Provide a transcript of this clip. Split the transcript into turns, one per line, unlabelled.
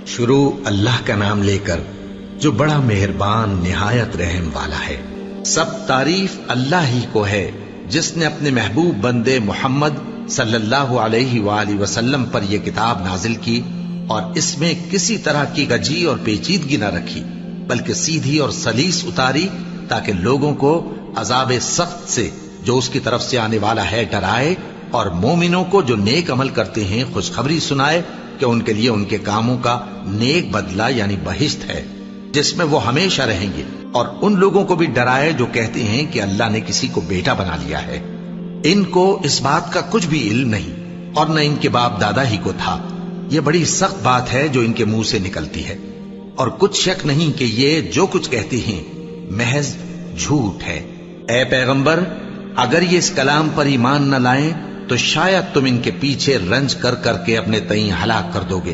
شروع اللہ کا نام لے کر جو بڑا مہربان نہایت رحم والا ہے۔ سب تعریف اللہ ہی کو ہے جس نے اپنے محبوب بندے محمد صلی اللہ علیہ وآلہ وسلم پر یہ کتاب نازل کی اور اس میں کسی طرح کی گجی اور پیچیدگی نہ رکھی، بلکہ سیدھی اور سلیس اتاری تاکہ لوگوں کو عذاب سخت سے جو اس کی طرف سے آنے والا ہے ڈرائے، اور مومنوں کو جو نیک عمل کرتے ہیں خوشخبری سنائے کہ ان کے لیے ان کے کاموں کا نیک بدلہ یعنی بہشت ہے جس میں وہ ہمیشہ رہیں گے، اور ان لوگوں کو بھی ڈرائے جو کہتے ہیں کہ اللہ نے کسی کو بیٹا بنا لیا ہے۔ ان کو اس بات کا کچھ بھی علم نہیں اور نہ ان کے باپ دادا ہی کو تھا۔ یہ بڑی سخت بات ہے جو ان کے منہ سے نکلتی ہے، اور کچھ شک نہیں کہ یہ جو کچھ کہتے ہیں محض جھوٹ ہے۔ اے پیغمبر، اگر یہ اس کلام پر ایمان نہ لائیں تو شاید تم ان کے پیچھے رنج کر کر کے اپنے تئیں ہلاک کر دو گے۔